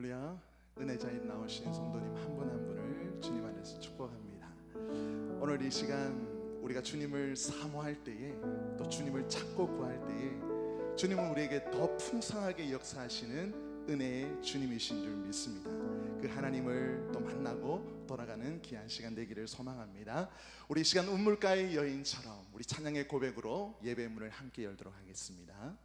할렐루야. 은혜자에 나오신 성도님 한 분 한 분을 주님 안에서 축복합니다. 오늘 이 시간 우리가 주님을 사모할 때에, 또 주님을 찾고 구할 때에 주님은 우리에게 더 풍성하게 역사하시는 은혜의 주님이신 줄 믿습니다. 그 하나님을 또 만나고 돌아가는 귀한 시간 되기를 소망합니다. 우리 이 시간 우물가의 여인처럼 우리 찬양의 고백으로 예배 문을 함께 열도록 하겠습니다.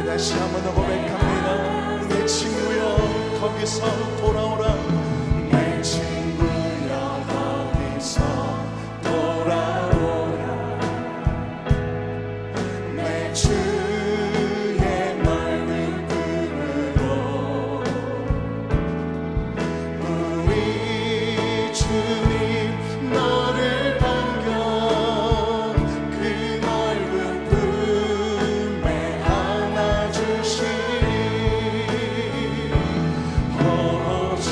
다시 한 번 더 고백합니다. 내 친구여 거기서 돌아오라. 내 친구여 거기서 돌아오라. 내 주의 넓은 품으로 우리 주님 너를 반겨 그 넓은 품에 안아주시리. 오 주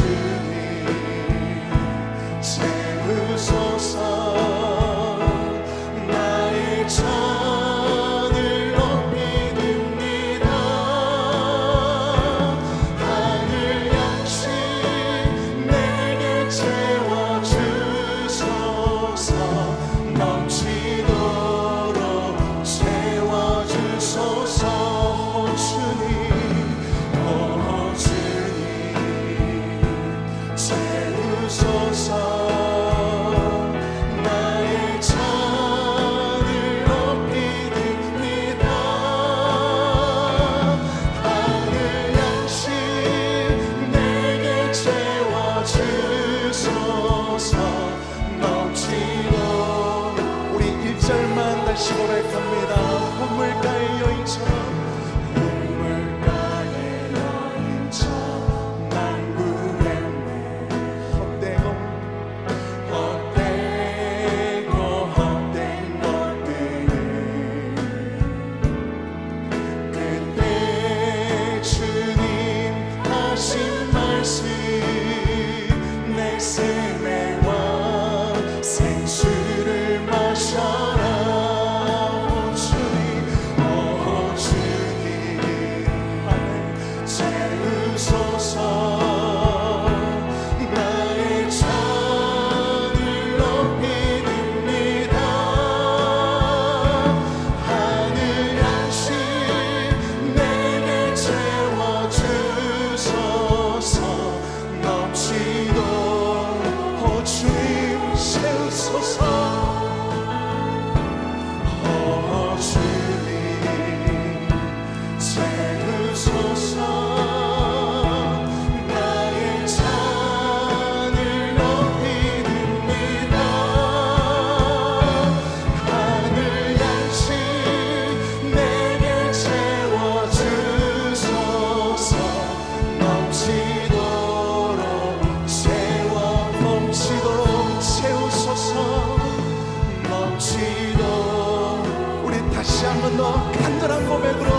간절한 고백으로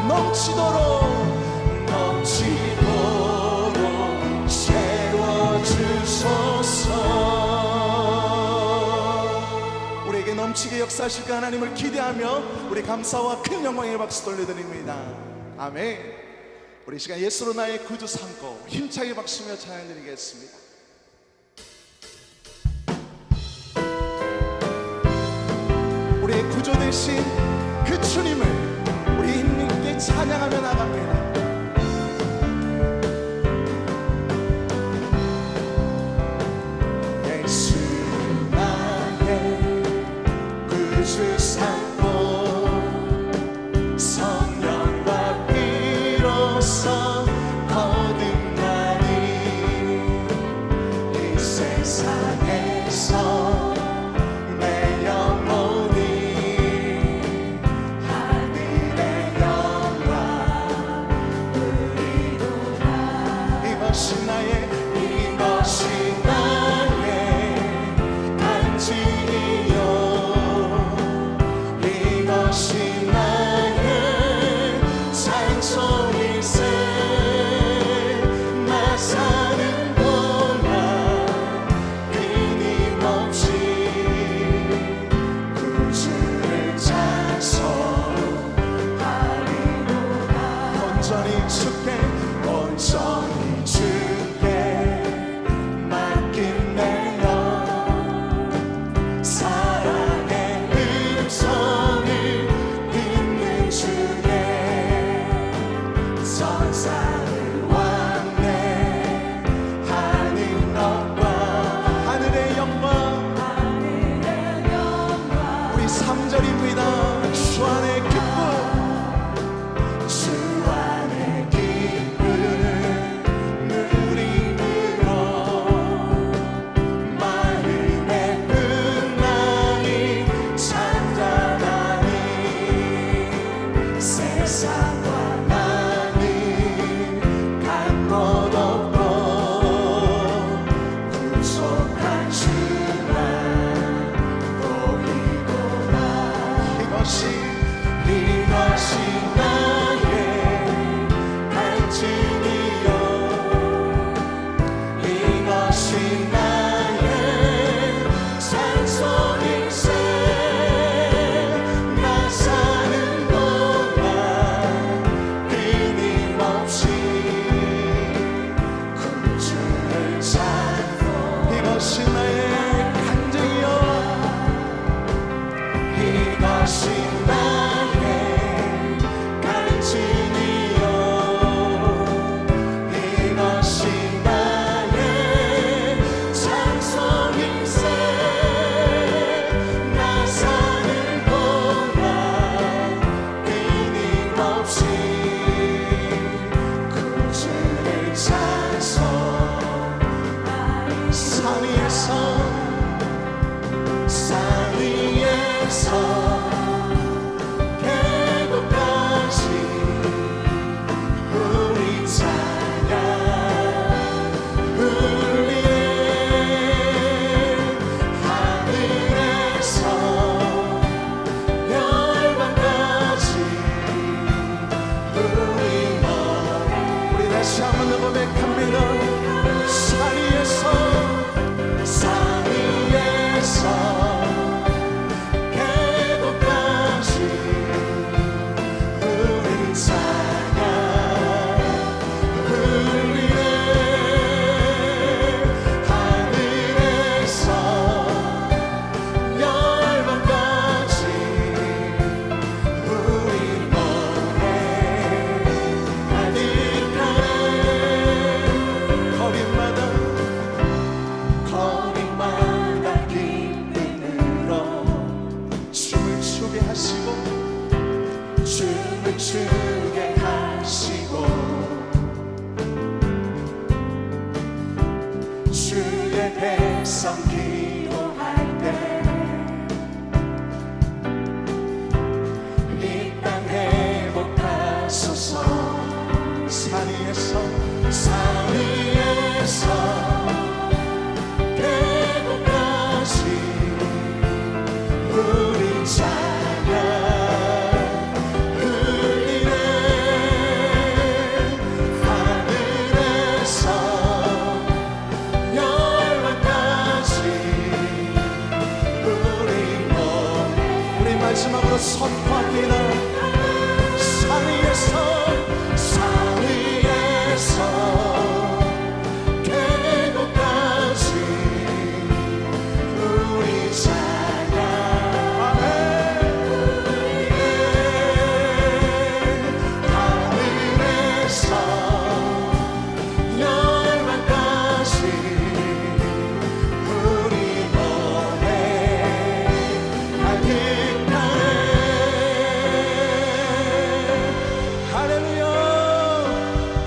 넘치도록 채워주소서. 우리에게 넘치게 역사하실 그 하나님을 기대하며 우리 감사와 큰 영광의 박수 돌려드립니다. 아멘. 우리 이 시간 예수로 나의 구주 삼고 힘차게 박수며 찬양드리겠습니다. 우리의 구주 되신 그 주님을 우리 힘있게 찬양하며 나갑니다. 예수 나의 구주 삼고 성령과 피로써 거듭나니 이 세상에서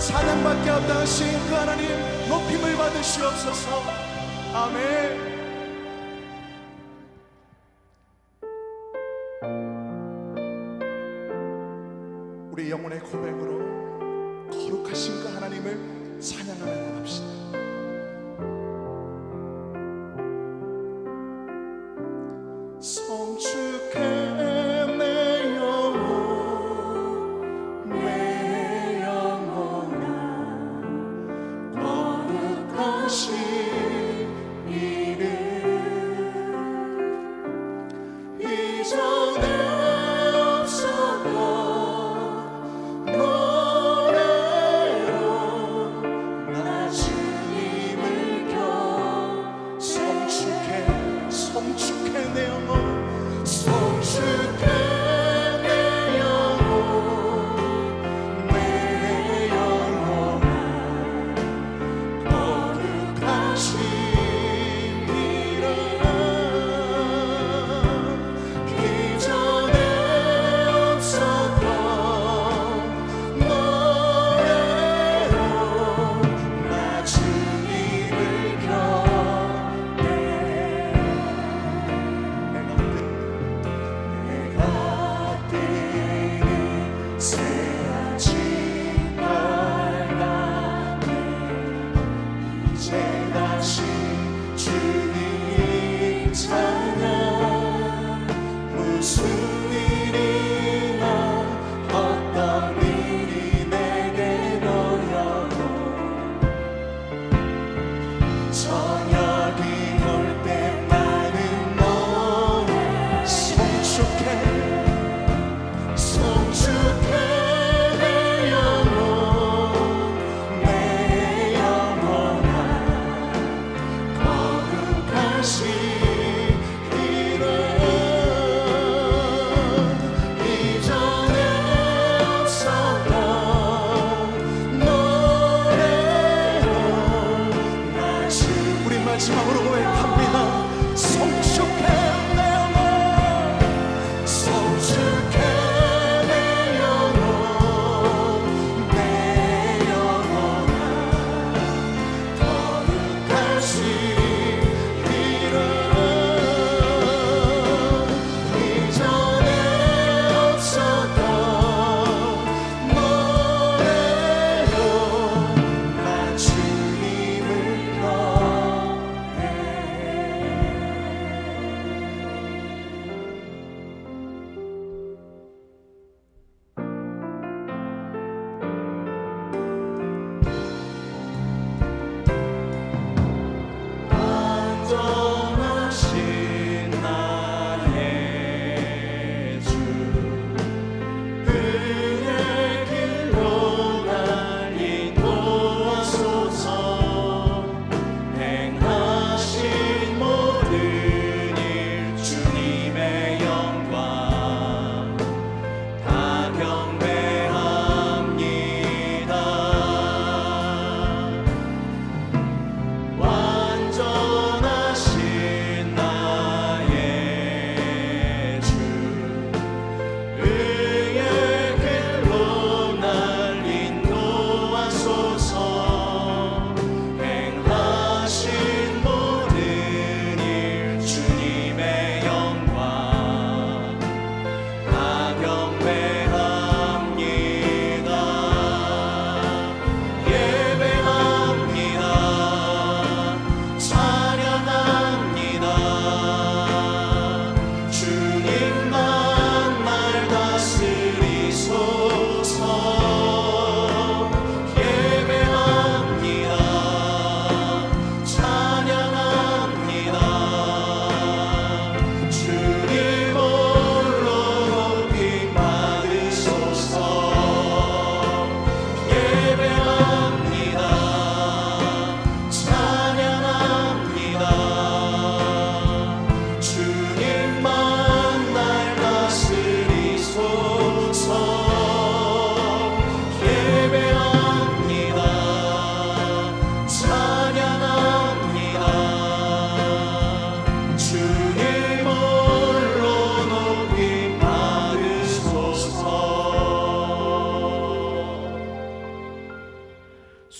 사랑밖에 없다하신 그 하나님 높임을 받으시옵소서. 아멘. 우리 영혼의 고백으로 거룩하신 그 하나님을 찬양하며 나갑시다. 성축해 내 영혼 내 영혼아 거룩하신 이름 이전에 없었던 노래로 나 주님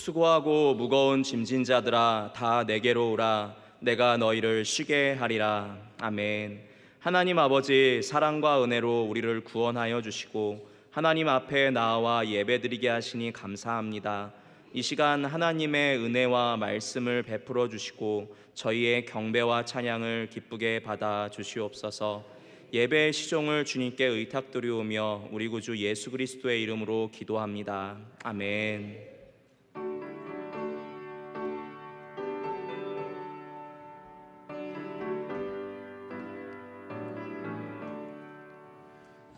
수고하고 무거운 짐진 자들아 다 내게로 오라. 내가 너희를 쉬게 하리라. 아멘. 하나님 아버지, 사랑과 은혜로 우리를 구원하여 주시고 하나님 앞에 나와 예배드리게 하시니 감사합니다. 이 시간 하나님의 은혜와 말씀을 베풀어 주시고 저희의 경배와 찬양을 기쁘게 받아 주시옵소서. 예배의 시종을 주님께 의탁드리오며 우리 구주 예수 그리스도의 이름으로 기도합니다. 아멘.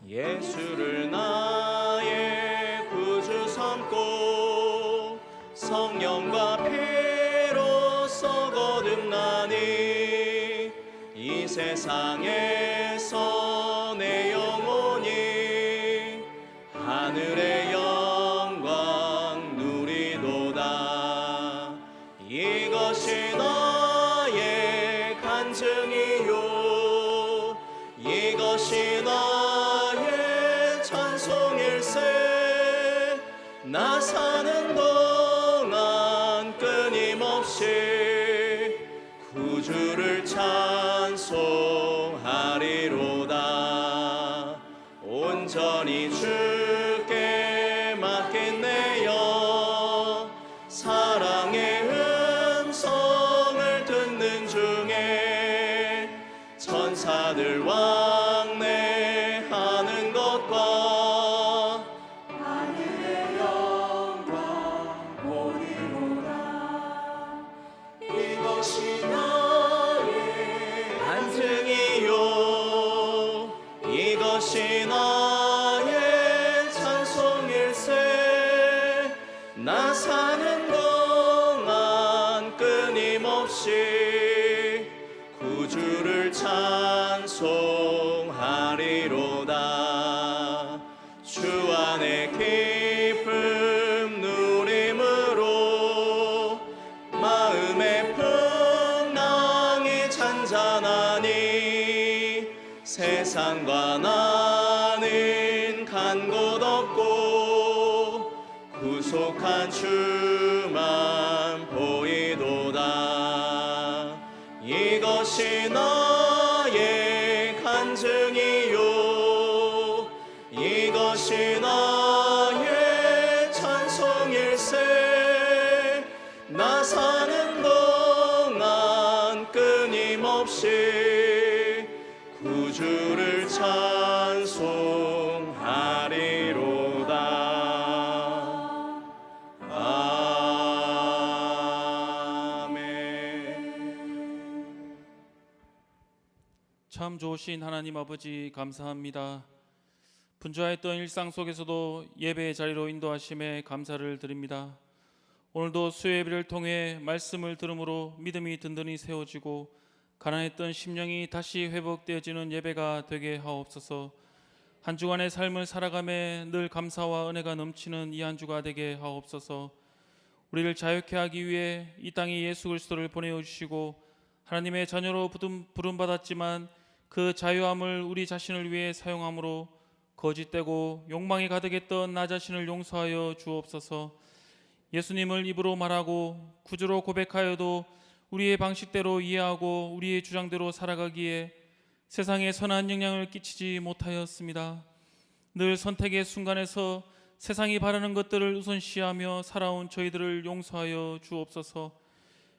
예수를 나의 구주 삼고 성령과 피로써 거듭나니 이 세상에서 내 영혼이 하늘의 영광 누리도다. 이것이 나의 간증이요 이것이 나의 찬송일세. 나 사는 동안 끊임없이 구주를 찬송하리로다. 온전히 주께 맡긴 내 영 사랑의 음성을 듣는 중에 천사들 왕래하는 것과 하늘의 영광 보리로다. 이것이 나의 간증이요 이것이 나의 찬송일세. 나 사는 동안 끊임없이 구주를 찬송하리로다. 주 안에 기쁨 누림으로 마음의 풍랑이 잔잔하니 세상과 나는 간 곳 없고 구속한 주만 보이도다. 이것이 나의 간증이요 이것이 나의 찬송일세. 나 사는 동안 끊임없이 구주를 찬송하리로다. 참 좋으신 하나님 아버지 감사합니다. 분주하였던 일상 속에서도 예배의 자리로 인도하심에 감사를 드립니다. 오늘도 수요예배를 통해 말씀을 들음으로 믿음이 든든히 세워지고 가난했던 심령이 다시 회복되어지는 예배가 되게 하옵소서. 한 주간의 삶을 살아가며 늘 감사와 은혜가 넘치는 이 한 주가 되게 하옵소서. 우리를 자유케 하기 위해 이 땅에 예수 그리스도를 보내주시고 하나님의 자녀로 부름받았지만 그 자유함을 우리 자신을 위해 사용함으로 거짓되고 욕망이 가득했던 나 자신을 용서하여 주옵소서. 예수님을 입으로 말하고 구주로 고백하여도 우리의 방식대로 이해하고 우리의 주장대로 살아가기에 세상에 선한 영향을 끼치지 못하였습니다. 늘 선택의 순간에서 세상이 바라는 것들을 우선시하며 살아온 저희들을 용서하여 주옵소서.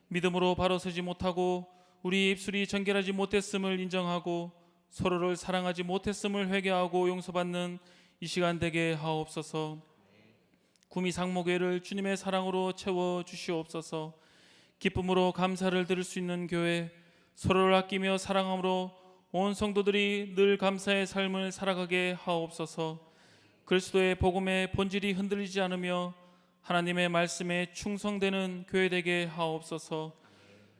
믿음으로 바로 서지 못하고 우리 입술이 정결하지 못했음을 인정하고 서로를 사랑하지 못했음을 회개하고 용서받는 이 시간 되게 하옵소서. 구미 상목회를 주님의 사랑으로 채워 주시옵소서. 기쁨으로 감사를 드릴 수 있는 교회, 서로를 아끼며 사랑함으로 온 성도들이 늘 감사의 삶을 살아가게 하옵소서. 그리스도의 복음의 본질이 흔들리지 않으며 하나님의 말씀에 충성되는 교회 되게 하옵소서.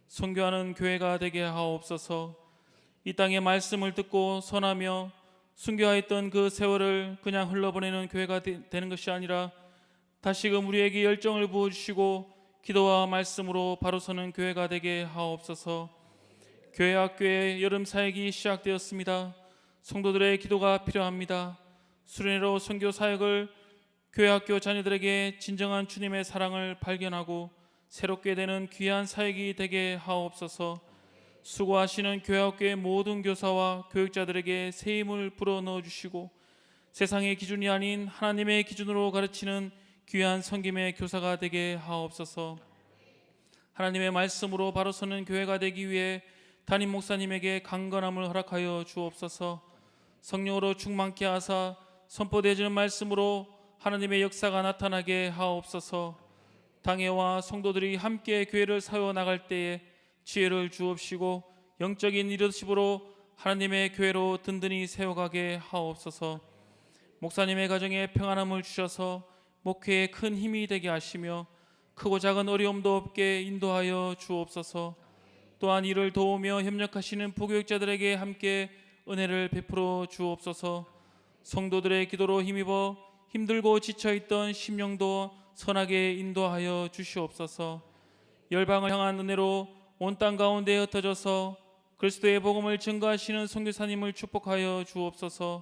선교하는 교회가 되게 하옵소서. 이 땅의 말씀을 듣고 선하며 순교하였던 그 세월을 그냥 흘러보내는 교회가 되는 것이 아니라 다시금 우리에게 열정을 부어주시고 기도와 말씀으로 바로 서는 교회가 되게 하옵소서. 교회 학교의 여름 사역이 시작되었습니다. 성도들의 기도가 필요합니다. 수련회로 선교 사역을 교회 학교 자녀들에게 진정한 주님의 사랑을 발견하고 새롭게 되는 귀한 사역이 되게 하옵소서. 수고하시는 교회 학교의 모든 교사와 교육자들에게 새 힘을 불어넣어 주시고 세상의 기준이 아닌 하나님의 기준으로 가르치는 귀한 성김의 교사가 되게 하옵소서. 하나님의 말씀으로 바로 서는 교회가 되기 위해 담임 목사님에게 강건함을 허락하여 주옵소서. 성령으로 충만케 하사 선포되어지는 말씀으로 하나님의 역사가 나타나게 하옵소서. 당회와 성도들이 함께 교회를 사워 나갈 때에 지혜를 주옵시고 영적인 리더십으로 하나님의 교회로 든든히 세워가게 하옵소서. 목사님의 가정에 평안함을 주셔서 목회에 큰 힘이 되게 하시며 크고 작은 어려움도 없게 인도하여 주옵소서. 또한 이를 도우며 협력하시는 부교육자들에게 함께 은혜를 베풀어 주옵소서. 성도들의 기도로 힘입어 힘들고 지쳐있던 심령도 선하게 인도하여 주시옵소서. 열방을 향한 은혜로 온 땅 가운데 흩어져서 그리스도의 복음을 증거하시는 선교사님을 축복하여 주옵소서.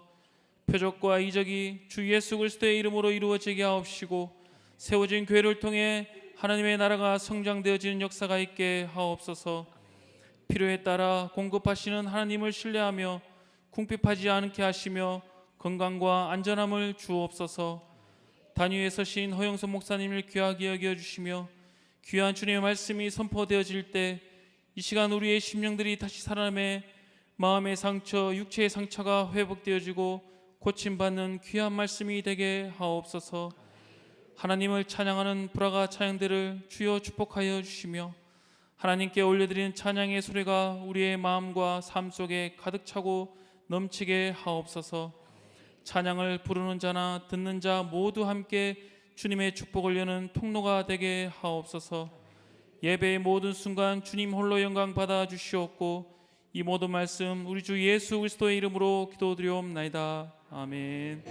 표적과 이적이 주 예수 그리스도의 이름으로 이루어지게 하옵시고 세워진 교회를 통해 하나님의 나라가 성장되어지는 역사가 있게 하옵소서. 필요에 따라 공급하시는 하나님을 신뢰하며 궁핍하지 않게 하시며 건강과 안전함을 주옵소서. 단위에 서신 허영선 목사님을 귀하게 여겨주시며 귀한 주님의 말씀이 선포되어질 때 이 시간 우리의 심령들이 다시 살아남에 마음의 상처, 육체의 상처가 회복되어지고 고침받는 귀한 말씀이 되게 하옵소서. 하나님을 찬양하는 불화가 찬양들을 주여 축복하여 주시며 하나님께 올려드리는 찬양의 소리가 우리의 마음과 삶 속에 가득 차고 넘치게 하옵소서. 찬양을 부르는 자나 듣는 자 모두 함께 주님의 축복을 여는 통로가 되게 하옵소서. 예배의 모든 순간 주님 홀로 영광 받아 주시옵고 이 모든 말씀 우리 주 예수 그리스도의 이름으로 기도드리옵나이다. 아멘.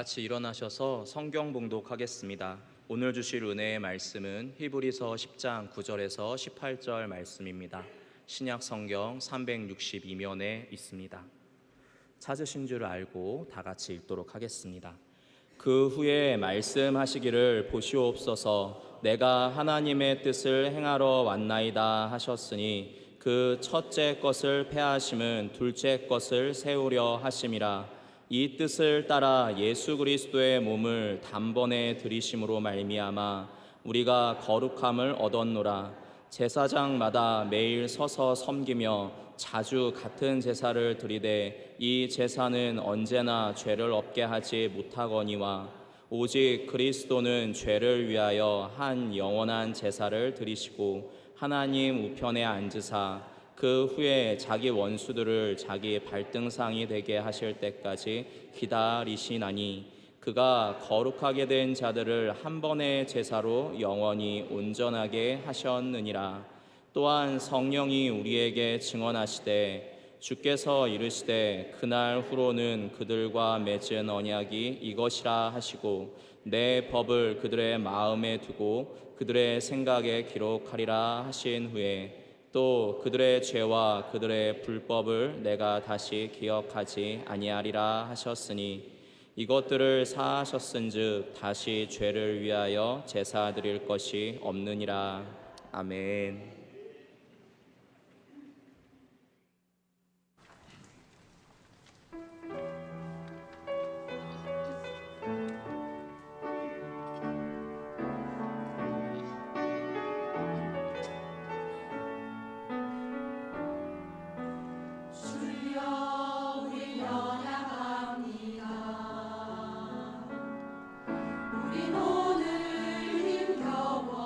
같이 일어나셔서 성경 봉독하겠습니다. 오늘 주실 은혜의 말씀은 히브리서 10장 9절에서 18절 말씀입니다. 신약 성경 362면에 있습니다. 찾으신 줄 알고 다 같이 읽도록 하겠습니다. 그 후에 말씀하시기를 보시옵소서 내가 하나님의 뜻을 행하러 왔나이다 하셨으니 그 첫째 것을 폐하심은 둘째 것을 세우려 하심이라. 이 뜻을 따라 예수 그리스도의 몸을 단번에 들이심으로 말미암아 우리가 거룩함을 얻었노라. 제사장마다 매일 서서 섬기며 자주 같은 제사를 드리되 이 제사는 언제나 죄를 없게 하지 못하거니와 오직 그리스도는 죄를 위하여 한 영원한 제사를 드리시고 하나님 우편에 앉으사 그 후에 자기 원수들을 자기 발등상이 되게 하실 때까지 기다리시나니 그가 거룩하게 된 자들을 한 번의 제사로 영원히 온전하게 하셨느니라. 또한 성령이 우리에게 증언하시되 주께서 이르시되 그날 후로는 그들과 맺은 언약이 이것이라 하시고 내 법을 그들의 마음에 두고 그들의 생각에 기록하리라 하신 후에 또 그들의 죄와 그들의 불법을 내가 다시 기억하지 아니하리라 하셨으니 이것들을 사하셨은즉 다시 죄를 위하여 제사 드릴 것이 없느니라. 아멘. 우린 오늘 힘겨워합니다.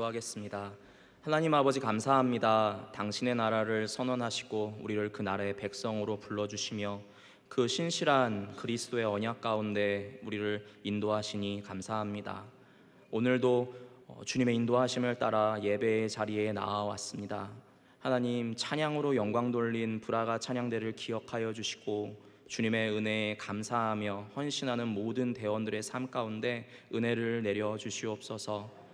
기도하겠습니다. 하나님 아버지 감사합니다. 당신의 나라를 선언하시고 우리를 그 나라의 백성으로 불러주시며 그 신실한 그리스도의 언약 가운데 우리를 인도하시니 감사합니다. 오늘도 주님의 인도하심을 따라 예배의 자리에 나아왔습니다. 하나님, 찬양으로 영광 돌린 브라가 찬양대를 기억하여 주시고 주님의 은혜에 감사하며 헌신하는 모든 대원들의 삶 가운데 은혜를 내려 주시옵소서.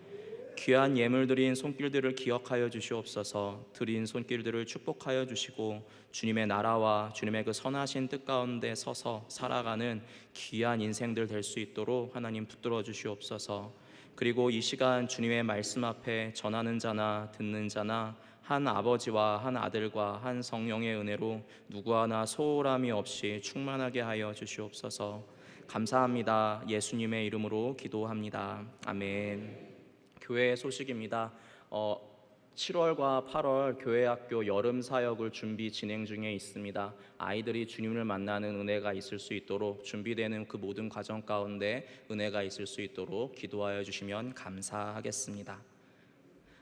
귀한 예물 드린 손길들을 기억하여 주시옵소서. 드린 손길들을 축복하여 주시고 주님의 나라와 주님의 그 선하신 뜻 가운데 서서 살아가는 귀한 인생들 될 수 있도록 하나님 붙들어 주시옵소서. 그리고 이 시간 주님의 말씀 앞에 전하는 자나 듣는 자나 한 아버지와 한 아들과 한 성령의 은혜로 누구 하나 소홀함이 없이 충만하게 하여 주시옵소서. 감사합니다. 예수님의 이름으로 기도합니다. 아멘. 교회 소식입니다. 7월과 8월 교회학교 여름 사역을 준비 진행 중에 있습니다. 아이들이 주님을 만나는 은혜가 있을 수 있도록 준비되는 그 모든 과정 가운데 은혜가 있을 수 있도록 기도하여 주시면 감사하겠습니다.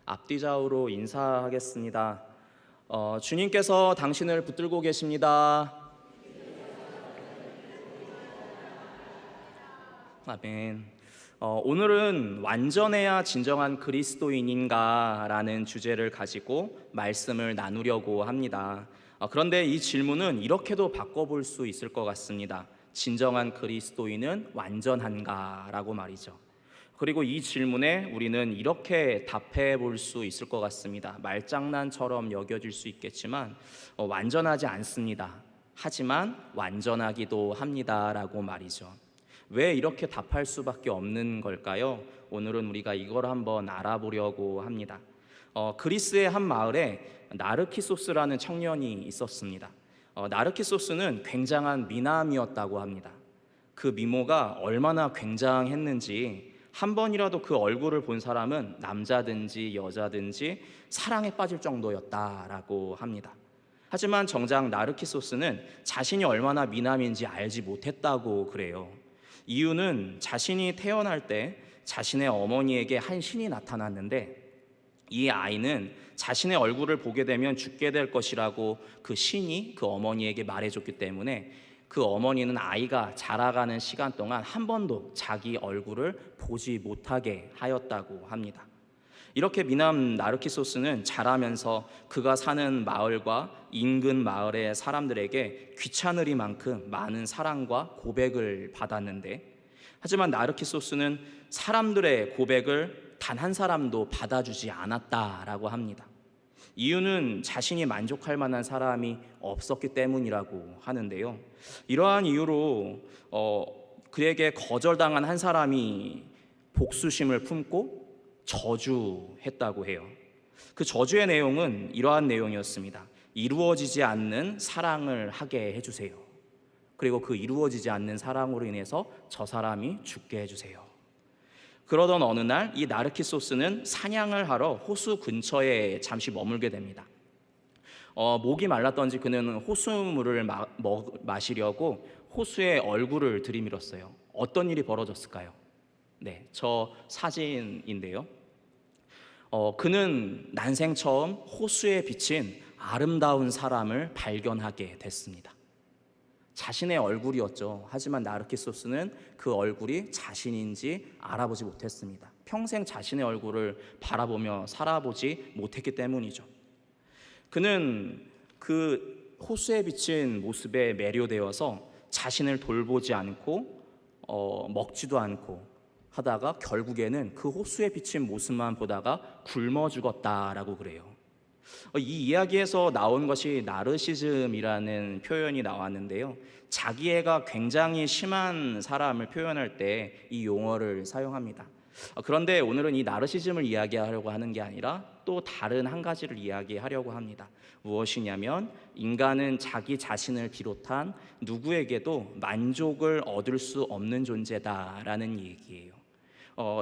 앞뒤 좌우로 인사하겠습니다. 주님께서 당신을 붙들고 계십니다. 아멘. 오늘은 완전해야 진정한 그리스도인인가 라는 주제를 가지고 말씀을 나누려고 합니다. 그런데 이 질문은 이렇게도 바꿔볼 수 있을 것 같습니다. 진정한 그리스도인은 완전한가 라고 말이죠. 그리고 이 질문에 우리는 이렇게 답해 볼 수 있을 것 같습니다. 말장난처럼 여겨질 수 있겠지만 완전하지 않습니다. 하지만 완전하기도 합니다 라고 말이죠. 왜 이렇게 답할 수밖에 없는 걸까요? 오늘은 우리가 이걸 한번 알아보려고 합니다. 그리스의 한 마을에 나르키소스라는 청년이 있었습니다. 나르키소스는 굉장한 미남이었다고 합니다. 그 미모가 얼마나 굉장했는지 한 번이라도 그 얼굴을 본 사람은 남자든지 여자든지 사랑에 빠질 정도였다라고 합니다. 하지만 정작 나르키소스는 자신이 얼마나 미남인지 알지 못했다고 그래요. 이유는 자신이 태어날 때 자신의 어머니에게 한 신이 나타났는데 이 아이는 자신의 얼굴을 보게 되면 죽게 될 것이라고 그 신이 그 어머니에게 말해줬기 때문에 그 어머니는 아이가 자라가는 시간 동안 한 번도 자기 얼굴을 보지 못하게 하였다고 합니다. 이렇게 미남 나르키소스는 자라면서 그가 사는 마을과 인근 마을의 사람들에게 귀찮으리만큼 많은 사랑과 고백을 받았는데, 하지만 나르키소스는 사람들의 고백을 단 한 사람도 받아주지 않았다라고 합니다. 이유는 자신이 만족할 만한 사람이 없었기 때문이라고 하는데요. 이러한 이유로 그에게 거절당한 한 사람이 복수심을 품고 저주했다고 해요. 그 저주의 내용은 이러한 내용이었습니다. 이루어지지 않는 사랑을 하게 해주세요. 그리고 그 이루어지지 않는 사랑으로 인해서 저 사람이 죽게 해주세요. 그러던 어느 날 이 나르키소스는 사냥을 하러 호수 근처에 잠시 머물게 됩니다. 목이 말랐던지 그는 호수물을 마시려고 호수에 얼굴을 들이밀었어요. 어떤 일이 벌어졌을까요? 네, 저 사진인데요. 그는 난생 처음 호수에 비친 아름다운 사람을 발견하게 됐습니다. 자신의 얼굴이었죠. 하지만 나르키소스는 그 얼굴이 자신인지 알아보지 못했습니다. 평생 자신의 얼굴을 바라보며 살아보지 못했기 때문이죠. 그는 그 호수에 비친 모습에 매료되어서 자신을 돌보지 않고 먹지도 않고 하다가 결국에는 그 호수에 비친 모습만 보다가 굶어 죽었다라고 그래요. 이 이야기에서 나온 것이 나르시즘이라는 표현이 나왔는데요. 자기애가 굉장히 심한 사람을 표현할 때 이 용어를 사용합니다. 그런데 오늘은 이 나르시즘을 이야기하려고 하는 게 아니라 또 다른 한 가지를 이야기하려고 합니다. 무엇이냐면 인간은 자기 자신을 비롯한 누구에게도 만족을 얻을 수 없는 존재다라는 얘기예요.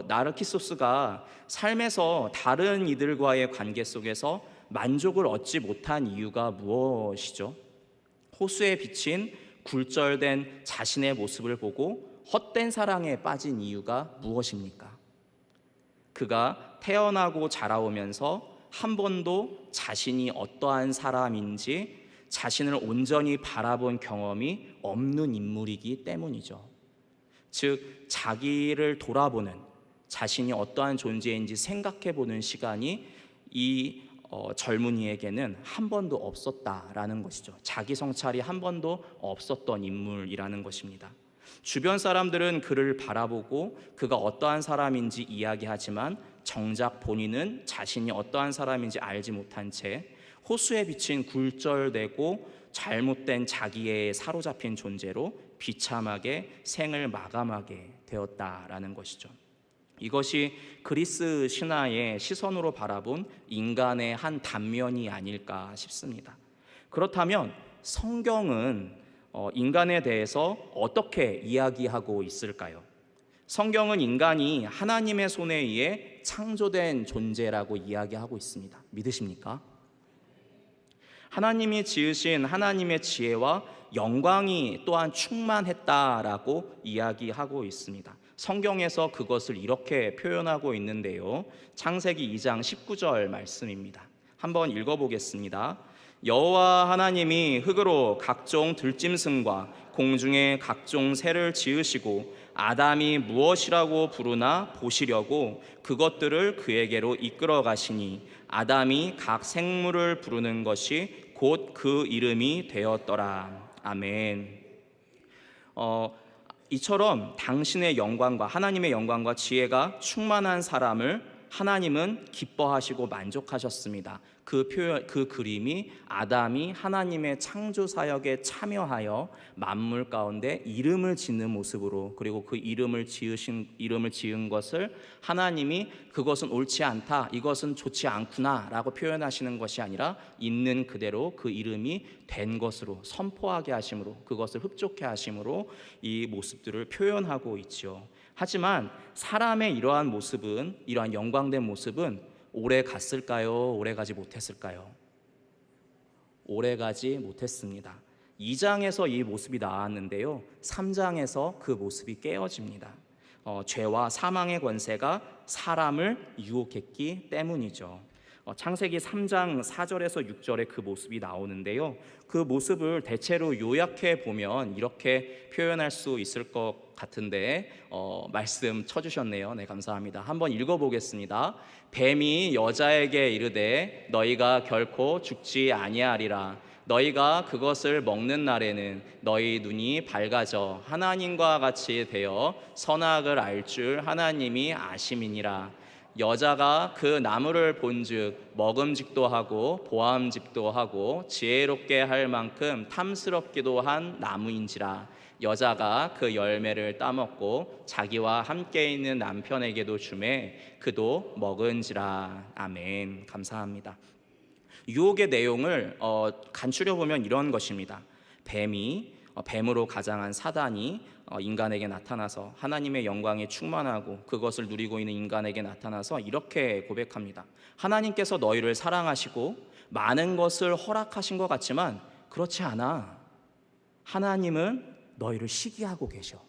나르키소스가 삶에서 다른 이들과의 관계 속에서 만족을 얻지 못한 이유가 무엇이죠? 호수에 비친 굴절된 자신의 모습을 보고 헛된 사랑에 빠진 이유가 무엇입니까? 그가 태어나고 자라오면서 한 번도 자신이 어떠한 사람인지 자신을 온전히 바라본 경험이 없는 인물이기 때문이죠. 즉 자기를 돌아보는, 자신이 어떠한 존재인지 생각해보는 시간이 이 젊은이에게는 한 번도 없었다라는 것이죠. 자기 성찰이 한 번도 없었던 인물이라는 것입니다. 주변 사람들은 그를 바라보고 그가 어떠한 사람인지 이야기하지만 정작 본인은 자신이 어떠한 사람인지 알지 못한 채 호수에 비친 굴절되고 잘못된 자기에 사로잡힌 존재로 비참하게 생을 마감하게 되었다라는 것이죠. 이것이 그리스 신화의 시선으로 바라본 인간의 한 단면이 아닐까 싶습니다. 그렇다면 성경은 인간에 대해서 어떻게 이야기하고 있을까요? 성경은 인간이 하나님의 손에 의해 창조된 존재라고 이야기하고 있습니다. 믿으십니까? 하나님이 지으신 하나님의 지혜와 영광이 또한 충만했다라고 이야기하고 있습니다. 성경에서 그것을 이렇게 표현하고 있는데요. 창세기 2장 19절 말씀입니다. 한번 읽어보겠습니다. 여호와 하나님이 흙으로 각종 들짐승과 공중의 각종 새를 지으시고 아담이 무엇이라고 부르나 보시려고 그것들을 그에게로 이끌어 가시니 아담이 각 생물을 부르는 것이 곧 그 이름이 되었더라. 아멘. 이처럼 당신의 영광과 하나님의 영광과 지혜가 충만한 사람을 하나님은 기뻐하시고 만족하셨습니다. 그 그림이 아담이 하나님의 창조 사역에 참여하여 만물 가운데 이름을 짓는 모습으로, 그리고 그 이름을 지은 것을 하나님이 그것은 옳지 않다, 이것은 좋지 않구나라고 표현하시는 것이 아니라 있는 그대로 그 이름이 된 것으로 선포하게 하심으로, 그것을 흡족해 하심으로 이 모습들을 표현하고 있지요. 하지만 사람의 이러한 모습은, 이러한 영광된 모습은 오래 갔을까요? 오래 가지 못했을까요? 오래 가지 못했습니다. 2장에서 이 모습이 나왔는데요, 3장에서 그 모습이 깨어집니다. 죄와 사망의 권세가 사람을 유혹했기 때문이죠. 창세기 3장 4절에서 6절에 그 모습이 나오는데요, 그 모습을 대체로 요약해 보면 이렇게 표현할 수 있을 것 같은데 말씀 쳐주셨네요. 네, 감사합니다. 한번 읽어보겠습니다. 뱀이 여자에게 이르되 너희가 결코 죽지 아니하리라. 너희가 그것을 먹는 날에는 너희 눈이 밝아져 하나님과 같이 되어 선악을 알 줄 하나님이 아심이니라. 여자가 그 나무를 본즉 먹음직도 하고 보암직도 하고 지혜롭게 할 만큼 탐스럽기도 한 나무인지라. 여자가 그 열매를 따먹고 자기와 함께 있는 남편에게도 주매 그도 먹은지라. 아멘. 감사합니다. 유혹의 내용을 간추려 보면 이런 것입니다. 뱀으로 가장한 사단이 인간에게 나타나서 하나님의 영광에 충만하고 그것을 누리고 있는 인간에게 나타나서 이렇게 고백합니다. 하나님께서 너희를 사랑하시고 많은 것을 허락하신 것 같지만 그렇지 않아. 하나님은 너희를 시기하고 계셔.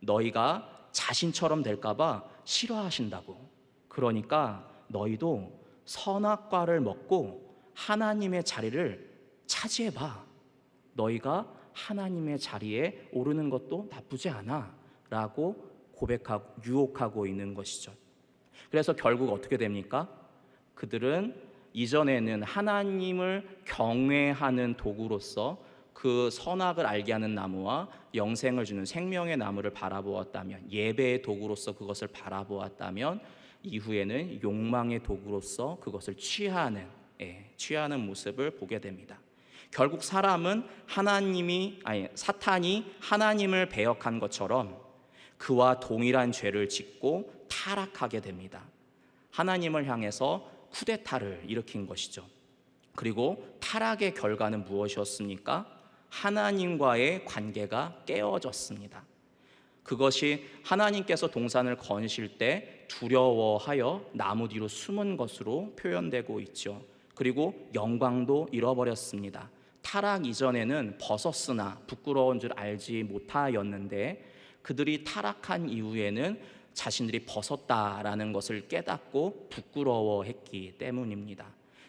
너희가 자신처럼 될까봐 싫어하신다고. 그러니까 너희도 선악과를 먹고 하나님의 자리를 차지해봐. 너희가 하나님의 자리에 오르는 것도 나쁘지 않아 라고 고백하고 유혹하고 있는 것이죠. 그래서 결국 어떻게 됩니까? 그들은 이전에는 하나님을 경외하는 도구로서 그 선악을 알게 하는 나무와 영생을 주는 생명의 나무를 바라보았다면, 예배의 도구로서 그것을 바라보았다면, 이후에는 욕망의 도구로서 그것을 취하는 모습을 보게 됩니다. 결국 사람은 사탄이 하나님을 배역한 것처럼 그와 동일한 죄를 짓고 타락하게 됩니다. 하나님을 향해서 쿠데타를 일으킨 것이죠. 그리고 타락의 결과는 무엇이었습니까? 하나님과의 관계가 깨어졌습니다. 그것이 하나님께서 동산을 거니실 때 두려워하여 나무 뒤로 숨은 것으로 표현되고 있죠. 그리고 영광도 잃어버렸습니다. 타락 이전에는 벗었으나 부끄러운 줄 알지 못하였는데 그들이 타락한 이후에는 자신들이 벗었다라는 것을 깨닫고 부끄러워했기 때문입니다.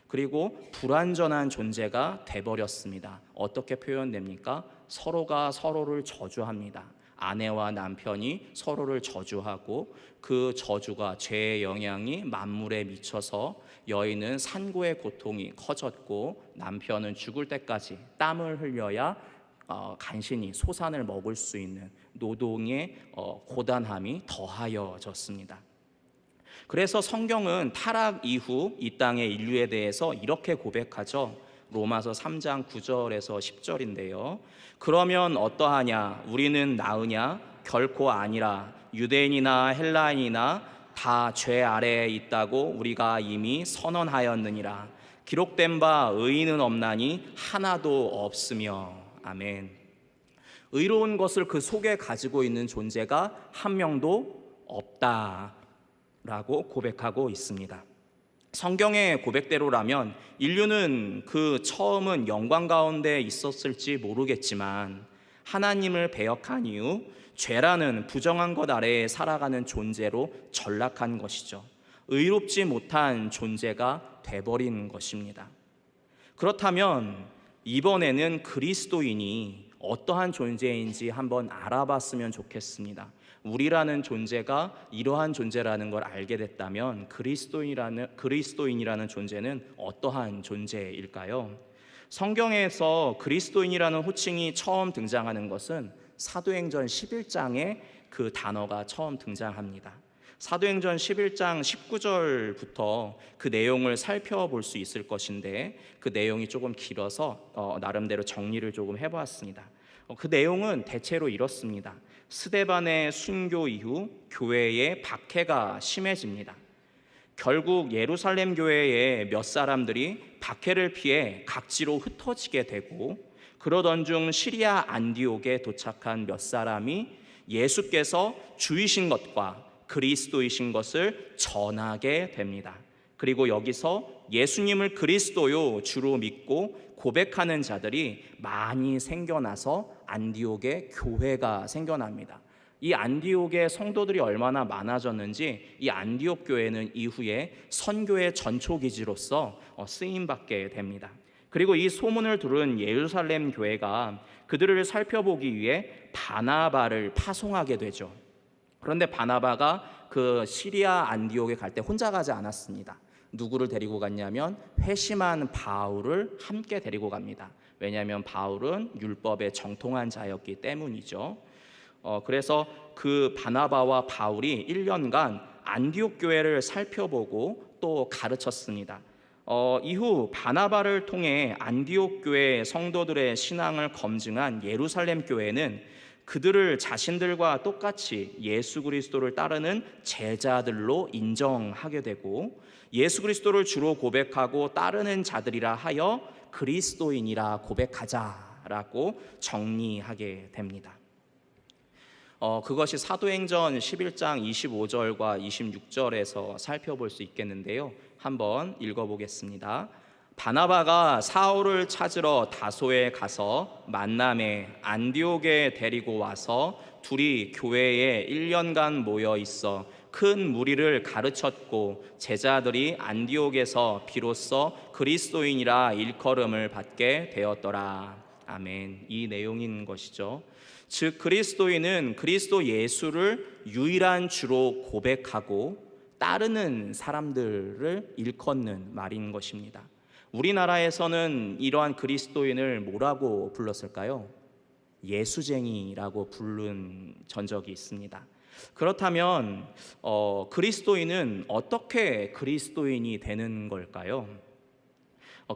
그리고 불완전한 존재가 돼버렸습니다. 어떻게 표현됩니까? 서로가 서로를 저주합니다. 아내와 남편이 서로를 저주하고 그 저주가, 죄의 영향이 만물에 미쳐서 여인은 산고의 고통이 커졌고 남편은 죽을 때까지 땀을 흘려야 간신히 소산을 먹을 수 있는 노동의 고단함이 더하여졌습니다. 그래서 성경은 타락 이후 이 땅의 인류에 대해서 이렇게 고백하죠. 로마서 3장 9절에서 10절인데요. 그러면 어떠하냐? 우리는 나으냐? 결코 아니라. 유대인이나 헬라인이나 다 죄 아래에 있다고 우리가 이미 선언하였느니라. 기록된 바 의인은 없나니 하나도 없으며. 아멘. 의로운 것을 그 속에 가지고 있는 존재가 한 명도 없다라고 고백하고 있습니다. 성경의 고백대로라면 인류는 그 처음은 영광 가운데 있었을지 모르겠지만 하나님을 배역한 이후 죄라는 부정한 것 아래에 살아가는 존재로 전락한 것이죠. 의롭지 못한 존재가 돼버린 것입니다. 그렇다면 이번에는 그리스도인이 어떠한 존재인지 한번 알아봤으면 좋겠습니다. 우리라는 존재가 이러한 존재라는 걸 알게 됐다면 그리스도인이라는 존재는 어떠한 존재일까요? 성경에서 그리스도인이라는 호칭이 처음 등장하는 것은 사도행전 11장에 그 단어가 처음 등장합니다. 사도행전 11장 19절부터 그 내용을 살펴볼 수 있을 것인데 그 내용이 조금 길어서 나름대로 정리를 조금 해보았습니다. 그 내용은 대체로 이렇습니다. 스데반의 순교 이후 교회의 박해가 심해집니다. 결국 예루살렘 교회의 몇 사람들이 박해를 피해 각지로 흩어지게 되고 그러던 중 시리아 안디옥에 도착한 몇 사람이 예수께서 주이신 것과 그리스도이신 것을 전하게 됩니다. 그리고 여기서 예수님을 그리스도요 주로 믿고 고백하는 자들이 많이 생겨나서 안디옥에 교회가 생겨납니다. 이 안디옥의 성도들이 얼마나 많아졌는지 이 안디옥 교회는 이후에 선교의 전초기지로서 쓰임받게 됩니다. 그리고 이 소문을 들은 예루살렘 교회가 그들을 살펴보기 위해 바나바를 파송하게 되죠. 그런데 바나바가 그 시리아 안디옥에 갈 때 혼자 가지 않았습니다. 누구를 데리고 갔냐면 회심한 바울을 함께 데리고 갑니다. 왜냐하면 바울은 율법에 정통한 자였기 때문이죠. 그래서 그 바나바와 바울이 1년간 안디옥 교회를 살펴보고 또 가르쳤습니다. 이후 바나바를 통해 안디옥 교회 성도들의 신앙을 검증한 예루살렘 교회는 그들을 자신들과 똑같이 예수 그리스도를 따르는 제자들로 인정하게 되고 예수 그리스도를 주로 고백하고 따르는 자들이라 하여 그리스도인이라 고백하자라고 정리하게 됩니다. 그것이 사도행전 11장 25절과 26절에서 살펴볼 수 있겠는데요. 한번 읽어보겠습니다. 바나바가 사울을 찾으러 다소에 가서 만남에 안디옥에 데리고 와서 둘이 교회에 1년간 모여 있어 큰 무리를 가르쳤고 제자들이 안디옥에서 비로소 그리스도인이라 일컬음을 받게 되었더라. 아멘. 이 내용인 것이죠. 즉 그리스도인은 그리스도 예수를 유일한 주로 고백하고 따르는 사람들을 일컫는 말인 것입니다. 우리나라에서는 이러한 그리스도인을 뭐라고 불렀을까요? 예수쟁이라고 부른 전적이 있습니다. 그렇다면 그리스도인은 어떻게 그리스도인이 되는 걸까요?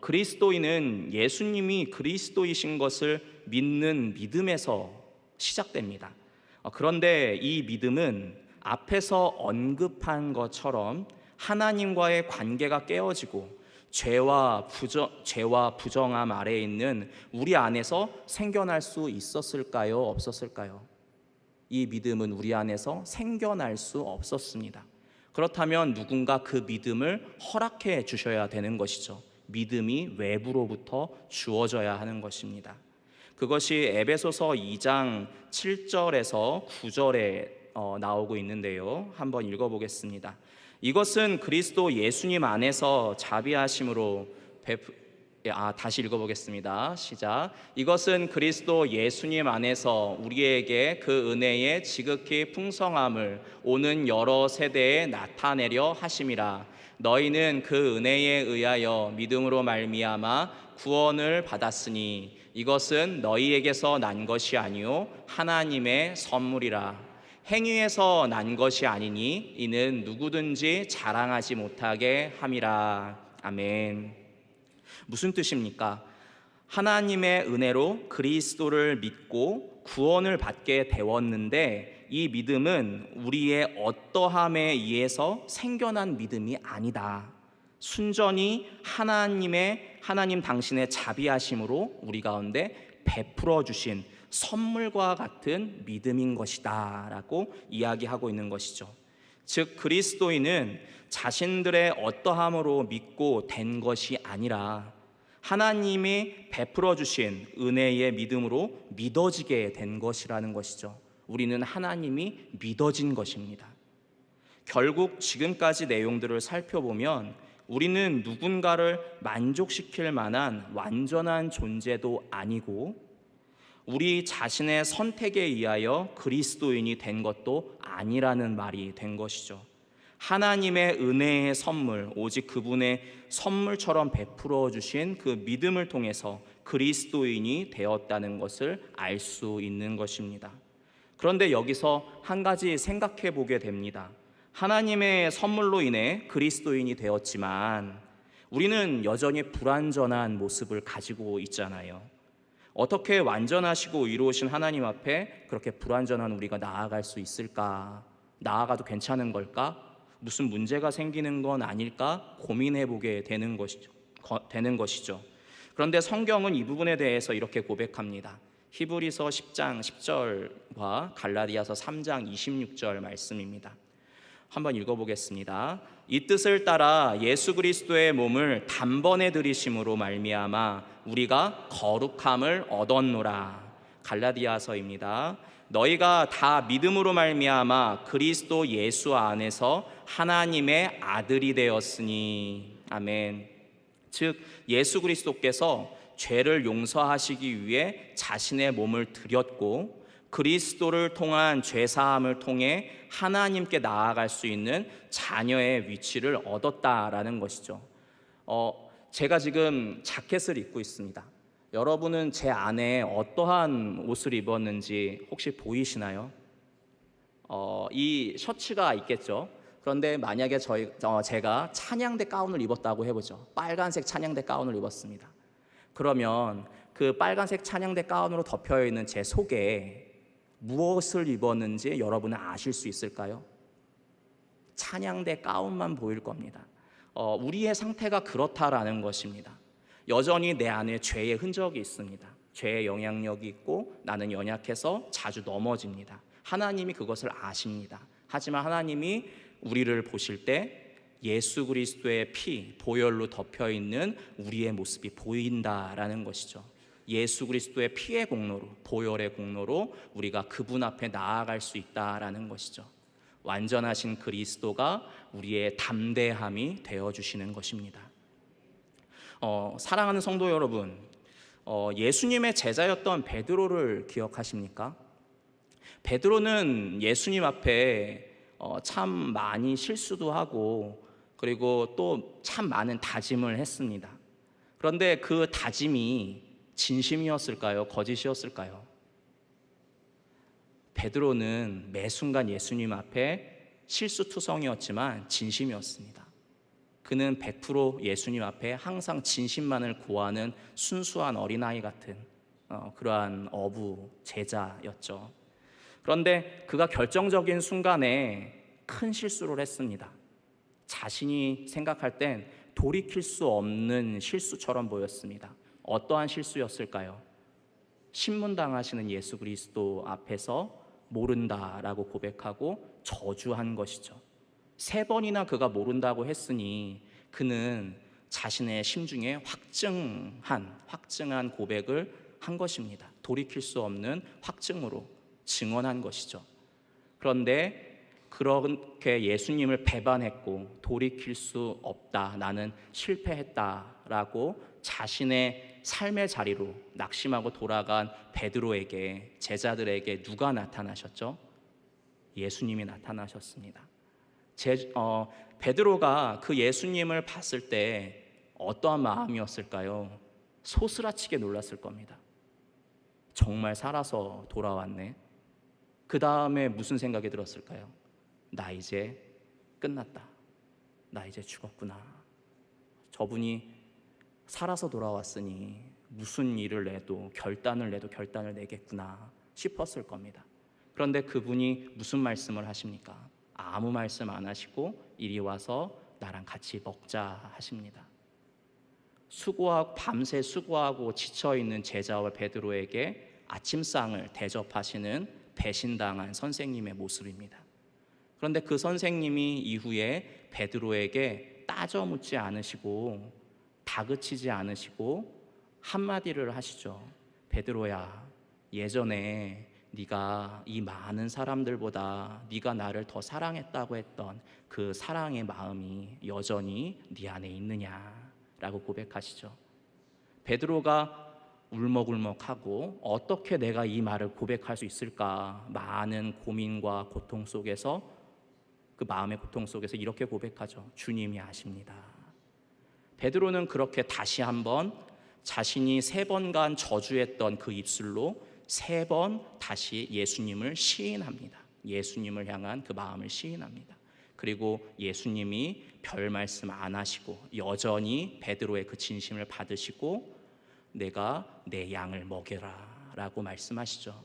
그리스도인은 예수님이 그리스도이신 것을 믿는 믿음에서 시작됩니다. 그런데 이 믿음은 앞에서 언급한 것처럼 하나님과의 관계가 깨어지고 죄와 부정함 아래에 있는 우리 안에서 생겨날 수 있었을까요? 없었을까요? 이 믿음은 우리 안에서 생겨날 수 없었습니다. 그렇다면 누군가 그 믿음을 허락해 주셔야 되는 것이죠. 믿음이 외부로부터 주어져야 하는 것입니다. 그것이 에베소서 2장 7절에서 9절에 나오고 있는데요. 한번 읽어보겠습니다. 이것은 그리스도 예수님 안에서 자비하심으로 다시 읽어보겠습니다. 시작. 이것은 그리스도 예수님 안에서 우리에게 그 은혜의 지극히 풍성함을 오는 여러 세대에 나타내려 하심이라. 너희는 그 은혜에 의하여 믿음으로 말미암아 구원을 받았으니 이것은 너희에게서 난 것이 아니요 하나님의 선물이라. 행위에서 난 것이 아니니 이는 누구든지 자랑하지 못하게 함이라. 아멘. 무슨 뜻입니까? 하나님의 은혜로 그리스도를 믿고 구원을 받게 되었는데 이 믿음은 우리의 어떠함에 의해서 생겨난 믿음이 아니다. 순전히 하나님 당신의 자비하심으로 우리 가운데 베풀어 주신 선물과 같은 믿음인 것이다 라고 이야기하고 있는 것이죠. 즉 그리스도인은 자신들의 어떠함으로 믿고 된 것이 아니라 하나님이 베풀어 주신 은혜의 믿음으로 믿어지게 된 것이라는 것이죠. 우리는 하나님이 믿어진 것입니다. 결국 지금까지 내용들을 살펴보면 우리는 누군가를 만족시킬 만한 완전한 존재도 아니고 우리 자신의 선택에 의하여 그리스도인이 된 것도 아니라는 말이 된 것이죠. 하나님의 은혜의 선물, 오직 그분의 선물처럼 베풀어 주신 그 믿음을 통해서 그리스도인이 되었다는 것을 알 수 있는 것입니다. 그런데 여기서 한 가지 생각해 보게 됩니다. 하나님의 선물로 인해 그리스도인이 되었지만 우리는 여전히 불완전한 모습을 가지고 있잖아요. 어떻게 완전하시고 의로우신 하나님 앞에 그렇게 불완전한 우리가 나아갈 수 있을까? 나아가도 괜찮은 걸까? 무슨 문제가 생기는 건 아닐까? 고민해 보게 되는 것이죠. 그런데 성경은 이 부분에 대해서 이렇게 고백합니다. 히브리서 10장 10절과 갈라디아서 3장 26절 말씀입니다. 한번 읽어보겠습니다. 이 뜻을 따라 예수 그리스도의 몸을 단번에 들이심으로 말미암아 우리가 거룩함을 얻었노라. 갈라디아서입니다. 너희가 다 믿음으로 말미암아 그리스도 예수 안에서 하나님의 아들이 되었으니. 아멘. 즉 예수 그리스도께서 죄를 용서하시기 위해 자신의 몸을 드렸고 그리스도를 통한 죄사함을 통해 하나님께 나아갈 수 있는 자녀의 위치를 얻었다라는 것이죠. 제가 지금 자켓을 입고 있습니다. 여러분은 제 안에 어떠한 옷을 입었는지 혹시 보이시나요? 이 셔츠가 있겠죠. 그런데 만약에 제가 찬양대 가운을 입었다고 해보죠. 빨간색 찬양대 가운을 입었습니다. 그러면 그 빨간색 찬양대 가운으로 덮여 있는 제 속에 무엇을 입었는지 여러분은 아실 수 있을까요? 찬양대 가운만 보일 겁니다. 우리의 상태가 그렇다라는 것입니다. 여전히 내 안에 죄의 흔적이 있습니다. 죄의 영향력이 있고 나는 연약해서 자주 넘어집니다. 하나님이 그것을 아십니다. 하지만 하나님이 우리를 보실 때 예수 그리스도의 피, 보혈로 덮여 있는 우리의 모습이 보인다라는 것이죠. 예수 그리스도의 피의 공로로, 보혈의 공로로 우리가 그분 앞에 나아갈 수 있다라는 것이죠. 완전하신 그리스도가 우리의 담대함이 되어주시는 것입니다. 사랑하는 성도 여러분, 예수님의 제자였던 베드로를 기억하십니까? 베드로는 예수님 앞에 참 많이 실수도 하고 그리고 또 참 많은 다짐을 했습니다. 그런데 그 다짐이 진심이었을까요? 거짓이었을까요? 베드로는 매 순간 예수님 앞에 실수투성이었지만 진심이었습니다. 그는 100% 예수님 앞에 항상 진심만을 구하는 순수한 어린아이 같은 그러한 어부 제자였죠. 그런데 그가 결정적인 순간에 큰 실수를 했습니다. 자신이 생각할 땐 돌이킬 수 없는 실수처럼 보였습니다. 어떠한 실수였을까요? 신문당하시는 예수 그리스도 앞에서 모른다라고 고백하고 저주한 것이죠. 3번이나 그가 모른다고 했으니 그는 자신의 심중에 확증한 고백을 한 것입니다. 돌이킬 수 없는 확증으로 증언한 것이죠. 그런데 그렇게 예수님을 배반했고 돌이킬 수 없다, 나는 실패했다라고 자신의 삶의 자리로 낙심하고 돌아간 베드로에게, 제자들에게 누가 나타나셨죠? 예수님이 나타나셨습니다. 베드로가 그 예수님을 봤을 때 어떠한 마음이었을까요? 소스라치게 놀랐을 겁니다. 정말 살아서 돌아왔네. 그 다음에 무슨 생각이 들었을까요? 나 이제 끝났다. 나 이제 죽었구나. 저분이 살아서 돌아왔으니 무슨 일을 내도 결단을 내겠구나 싶었을 겁니다. 그런데 그분이 무슨 말씀을 하십니까? 아무 말씀 안 하시고 이리 와서 나랑 같이 먹자 하십니다. 밤새 수고하고 지쳐있는 제자와 베드로에게 아침상을 대접하시는 배신당한 선생님의 모습입니다. 그런데 그 선생님이 이후에 베드로에게 따져 묻지 않으시고 다그치지 않으시고 한마디를 하시죠. 베드로야, 예전에 네가 이 많은 사람들보다 네가 나를 더 사랑했다고 했던 그 사랑의 마음이 여전히 네 안에 있느냐라고 고백하시죠. 베드로가 울먹울먹하고 어떻게 내가 이 말을 고백할 수 있을까, 많은 고민과 고통 속에서, 그 마음의 고통 속에서 이렇게 고백하죠. 주님이 아십니다. 베드로는 그렇게 다시 한번 자신이 3번간 저주했던 그 입술로 3번 다시 예수님을 시인합니다. 예수님을 향한 그 마음을 시인합니다. 그리고 예수님이 별 말씀 안 하시고 여전히 베드로의 그 진심을 받으시고 내가 내 양을 먹여라 라고 말씀하시죠.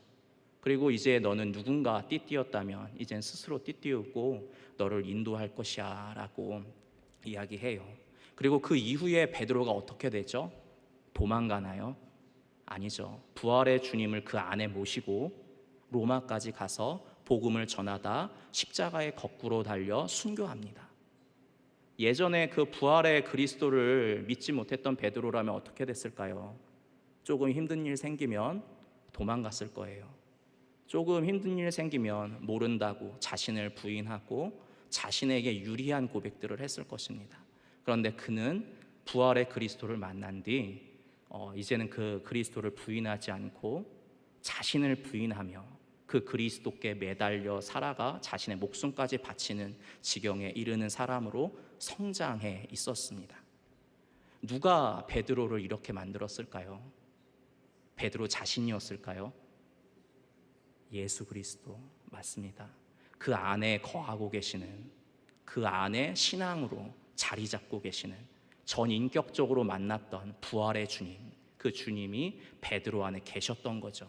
그리고 이제 너는 누군가 띠띠었다면 이젠 스스로 띠띠우고 너를 인도할 것이야 라고 이야기해요. 그리고 그 이후에 베드로가 어떻게 되죠? 도망가나요? 아니죠. 부활의 주님을 그 안에 모시고 로마까지 가서 복음을 전하다 십자가에 거꾸로 달려 순교합니다. 예전에 그 부활의 그리스도를 믿지 못했던 베드로라면 어떻게 됐을까요? 조금 힘든 일 생기면 도망갔을 거예요. 조금 힘든 일 생기면 모른다고 자신을 부인하고 자신에게 유리한 고백들을 했을 것입니다. 그런데 그는 부활의 그리스도를 만난 뒤 이제는 그 그리스도를 부인하지 않고 자신을 부인하며 그 그리스도께 매달려 살아가 자신의 목숨까지 바치는 지경에 이르는 사람으로 성장해 있었습니다. 누가 베드로를 이렇게 만들었을까요? 베드로 자신이었을까요? 예수 그리스도 맞습니다. 그 안에 거하고 계시는, 그 안에 신앙으로 자리 잡고 계시는, 전인격적으로 만났던 부활의 주님, 그 주님이 베드로 안에 계셨던 거죠.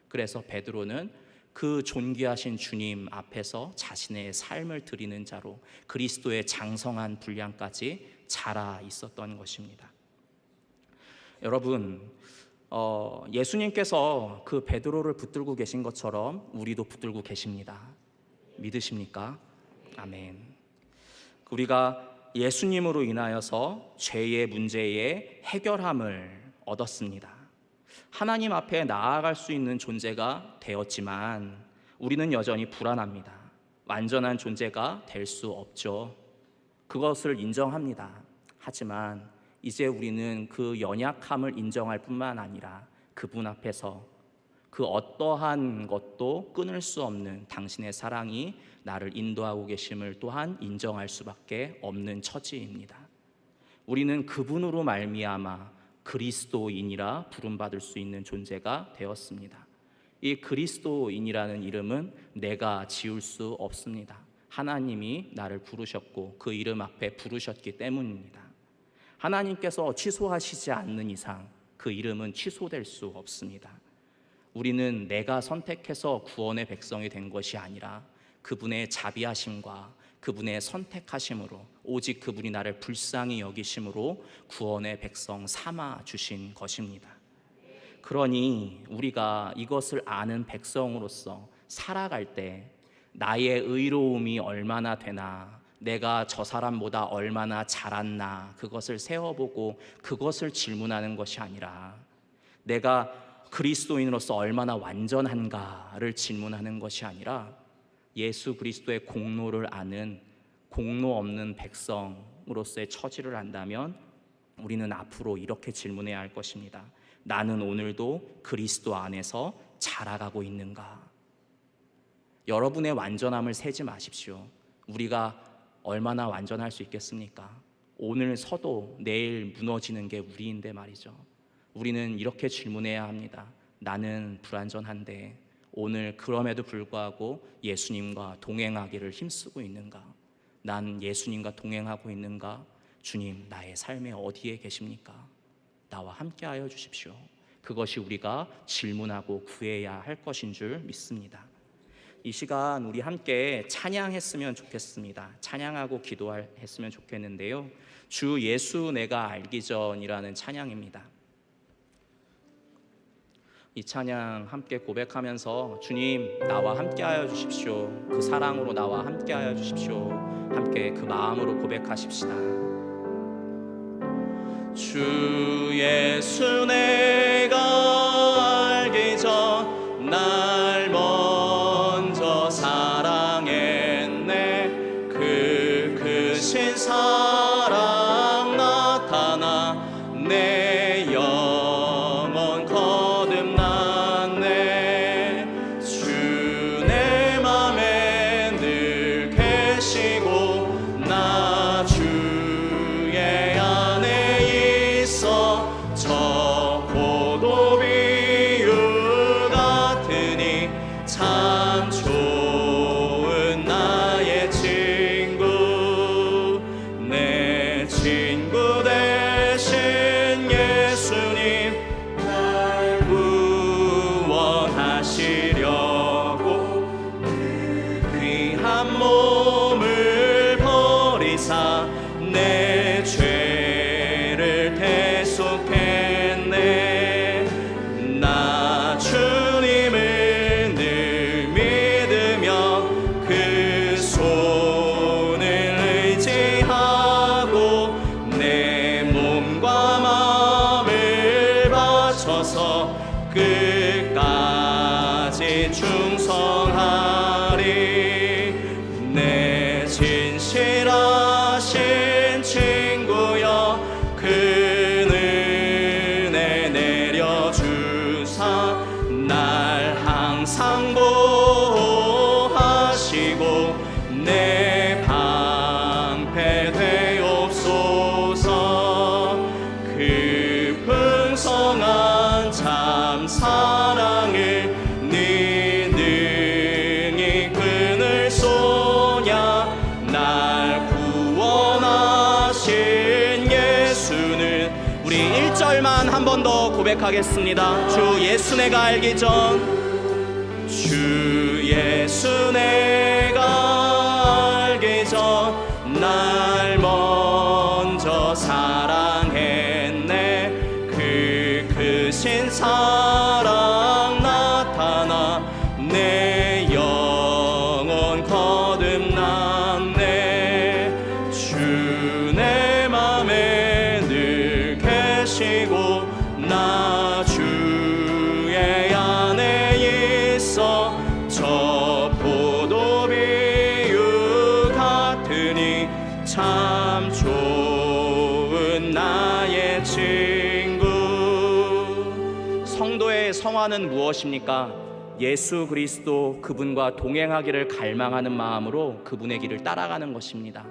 그래서 베드로는 그 존귀하신 주님 앞에서 자신의 삶을 드리는 자로 그리스도의 장성한 분량까지 자라 있었던 것입니다. 여러분, 예수님께서 그 베드로를 붙들고 계신 것처럼 우리도 붙들고 계십니다. 믿으십니까? 아멘. 우리가 예수님으로 인하여서 죄의 문제의 해결함을 얻었습니다. 하나님 앞에 나아갈 수 있는 존재가 되었지만 우리는 여전히 불안합니다. 완전한 존재가 될 수 없죠. 그것을 인정합니다. 하지만 이제 우리는 그 연약함을 인정할 뿐만 아니라 그분 앞에서 그 어떠한 것도 끊을 수 없는 당신의 사랑이 나를 인도하고 계심을 또한 인정할 수밖에 없는 처지입니다. 우리는 그분으로 말미암아 그리스도인이라 부름받을 수 있는 존재가 되었습니다. 이 그리스도인이라는 이름은 내가 지을 수 없습니다. 하나님이 나를 부르셨고 그 이름 앞에 부르셨기 때문입니다. 하나님께서 취소하시지 않는 이상 그 이름은 취소될 수 없습니다. 우리는 내가 선택해서 구원의 백성이 된 것이 아니라 그분의 자비하심과 그분의 선택하심으로, 오직 그분이 나를 불쌍히 여기심으로 구원의 백성 삼아 주신 것입니다. 그러니 우리가 이것을 아는 백성으로서 살아갈 때 나의 의로움이 얼마나 되나, 내가 저 사람보다 얼마나 잘났나, 그것을 세어보고 그것을 질문하는 것이 아니라 내가 그리스도인으로서 얼마나 완전한가를 질문하는 것이 아니라 예수 그리스도의 공로를 아는 공로 없는 백성으로서의 처지를 안다면 우리는 앞으로 이렇게 질문해야 할 것입니다. 나는 오늘도 그리스도 안에서 자라가고 있는가? 여러분의 완전함을 세지 마십시오. 우리가 얼마나 완전할 수 있겠습니까? 오늘 서도 내일 무너지는 게 우리인데 말이죠. 우리는 이렇게 질문해야 합니다. 나는 불완전한데 오늘 그럼에도 불구하고 예수님과 동행하기를 힘쓰고 있는가? 난 예수님과 동행하고 있는가? 주님, 나의 삶에 어디에 계십니까? 나와 함께하여 주십시오. 그것이 우리가 질문하고 구해야 할 것인 줄 믿습니다. 이 시간 우리 함께 찬양했으면 좋겠습니다. 찬양하고 기도했으면 좋겠는데요. 주 예수 내가 알기 전이라는 찬양입니다. 이 찬양 함께 고백하면서 주님, 나와 함께하여 주십시오. 그 사랑으로 나와 함께하여 주십시오. 함께 그 마음으로 고백하십시다. 주 예수 내가 알기 전 날 먼저 사랑했네. 그 크신 사랑 나타나 내 영혼 거듭났네. 주 내 맘에 늘 계시고 나 주의 안에 있어. 저 포도 비유 같으니 참 좋은 나의 친구. 내 친구 되신 예수님 날 구원하시려고 귀한 몸을 버리사 내 죄를 대속했네. 나 주님을 늘 믿으며 그 손을 의지하고 내 몸과 마음을 바쳐서 끝까지 충성하리. 내 진실하신 친구여 그 은혜 내려주사 날 항상 보호하시고 내 방패 되옵소서. 그 풍성한 참 사랑을 네 능히 끊을 소냐. 날 구원하신 예수는 우리 1절만 한 번 더 고백하겠습니다. 주 예수 내가 알기 전 주 예수 내가 알기 전 날 먼저 사랑했네. 그 크신 사랑 나타나 내 영혼 거듭났네. 주 내 맘에 늘 계시고 나 주의 안에 있어. 저 포도 비유 같으니 참 좋은 나의 친구. 성도의 성화는 무엇입니까? 예수 그리스도 그분과 동행하기를 갈망하는 마음으로 그분의 길을 따라가는 것입니다.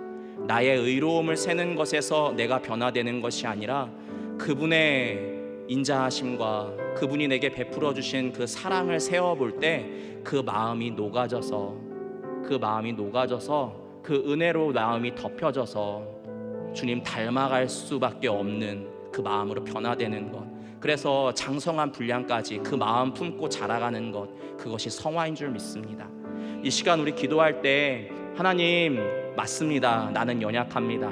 나의 의로움을 세는 것에서 내가 변화되는 것이 아니라 그분의 인자하심과 그분이 내게 베풀어 주신 그 사랑을 세워볼 때 그 마음이 녹아져서 그 은혜로 마음이 덮여져서 주님 닮아갈 수밖에 없는 그 마음으로 변화되는 것. 그래서 장성한 분량까지 그 마음 품고 자라가는 것, 그것이 성화인 줄 믿습니다. 이 시간 우리 기도할 때 하나님, 맞습니다. 나는 연약합니다.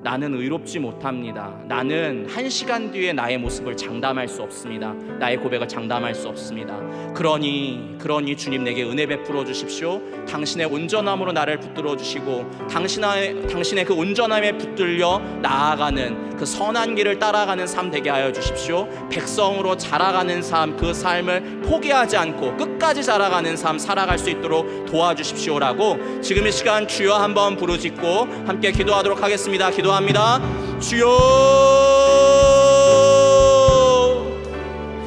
나는 의롭지 못합니다. 나는 1시간 뒤에 나의 모습을 장담할 수 없습니다. 나의 고백을 장담할 수 없습니다. 그러니 주님 내게 은혜 베풀어 주십시오. 당신의 온전함으로 나를 붙들어 주시고 당신의 그 온전함에 붙들려 나아가는 그 선한 길을 따라가는 삶 되게 하여 주십시오. 백성으로 자라가는 삶, 그 삶을 포기하지 않고 끝까지 자라가는 삶 살아갈 수 있도록 도와주십시오라고 지금 이 시간 주여 한번 부르짖고 함께 기도하도록 하겠습니다. 기도합니다. 주여.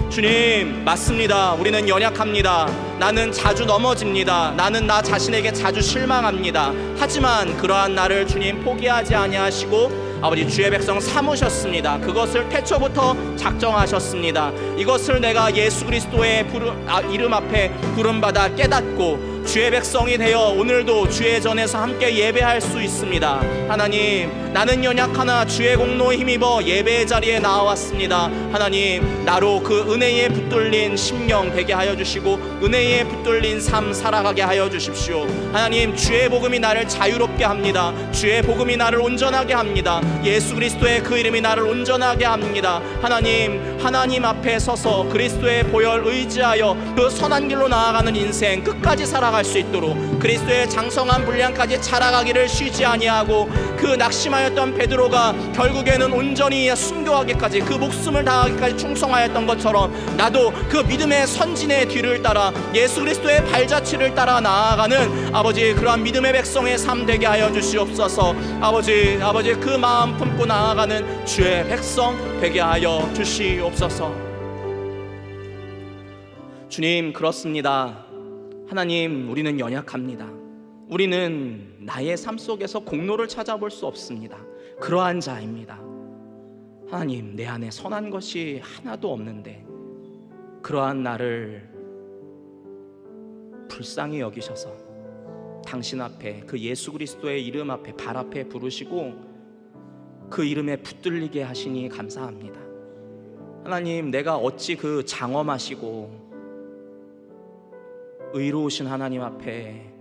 주님, 맞습니다. 우리는 연약합니다. 나는 자주 넘어집니다. 나는 나 자신에게 자주 실망합니다. 하지만 그러한 나를 주님 포기하지 아니하시고 아버지 주의 백성 삼으셨습니다. 그것을 태초부터 작정하셨습니다. 이것을 내가 예수 그리스도의 이름 앞에 부름받아 깨닫고 주의 백성이 되어 오늘도 주의 전에서 함께 예배할 수 있습니다. 하나님, 나는 연약하나 주의 공로에 힘입어 예배의 자리에 나왔습니다. 하나님, 나로 그 은혜에 붙들린 심령 되게 하여 주시고 은혜에 붙들린 삶 살아가게 하여 주십시오. 하나님, 주의 복음이 나를 자유롭게 합니다. 주의 복음이 나를 온전하게 합니다. 예수 그리스도의 그 이름이 나를 온전하게 합니다. 하나님 앞에 서서 그리스도의 보혈 의지하여 그 선한 길로 나아가는 인생 끝까지 살아갈 수 있도록 그리스도의 장성한 분량까지 자라가기를 쉬지 아니하고 그 낙심하였던 베드로가 결국에는 온전히 순교하기까지 그 목숨을 다하기까지 충성하였던 것처럼 나도 그 믿음의 선진의 뒤를 따라 예수 그리스도의 발자취를 따라 나아가는 아버지 그러한 믿음의 백성의 삶 되게 하여 주시옵소서. 아버지 그 마음 품고 나아가는 주의 백성 되게 하여 주시옵소서. 주님, 그렇습니다. 하나님, 우리는 연약합니다. 우리는 나의 삶 속에서 공로를 찾아볼 수 없습니다. 그러한 자입니다. 하나님, 내 안에 선한 것이 하나도 없는데 그러한 나를 불쌍히 여기셔서 당신 앞에 그 예수 그리스도의 이름 앞에 발 앞에 부르시고 그 이름에 붙들리게 하시니 감사합니다. 하나님, 내가 어찌 그 장엄하시고 의로우신 하나님 앞에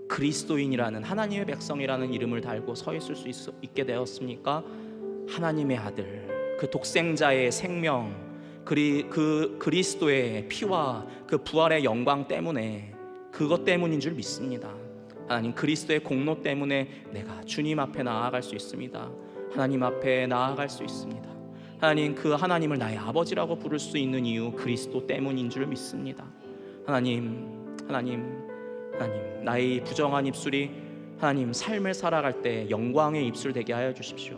그리스도인이라는 하나님의 백성이라는 이름을 달고 서 있을 수 있게 되었습니까? 하나님의 아들, 그 독생자의 생명, 그 그리스도의 피와 그 부활의 영광 때문에, 그것 때문인 줄 믿습니다. 하나님, 그리스도의 공로 때문에 내가 주님 앞에 나아갈 수 있습니다. 하나님 앞에 나아갈 수 있습니다. 하나님, 그 하나님을 나의 아버지라고 부를 수 있는 이유 그리스도 때문인 줄 믿습니다. 하나님, 나의 부정한 입술이 하나님 삶을 살아갈 때 영광의 입술 되게 하여 주십시오.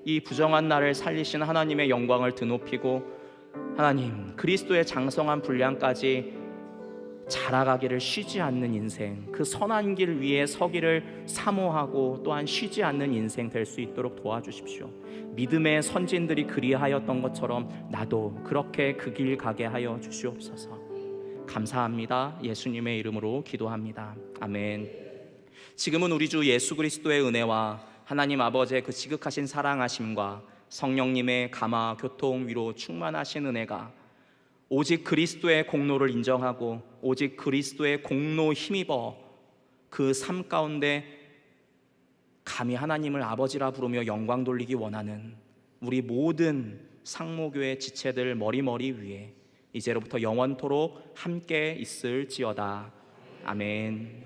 이 부정한 나를 살리신 하나님의 영광을 드높이고 하나님 그리스도의 장성한 분량까지 자라가기를 쉬지 않는 인생, 그 선한 길 위에 서기를 사모하고 또한 쉬지 않는 인생 될 수 있도록 도와주십시오. 믿음의 선진들이 그리하였던 것처럼 나도 그렇게 그 길 가게 하여 주시옵소서. 감사합니다. 예수님의 이름으로 기도합니다. 아멘. 지금은 우리 주 예수 그리스도의 은혜와 하나님 아버지의 그 지극하신 사랑하심과 성령님의 감화 교통 위로 충만하신 은혜가 오직 그리스도의 공로를 인정하고 오직 그리스도의 공로 힘입어 그 삶 가운데 감히 하나님을 아버지라 부르며 영광 돌리기 원하는 우리 모든 상모교회 지체들 머리 위에 이제로부터 영원토록 함께 있을지어다. 아멘.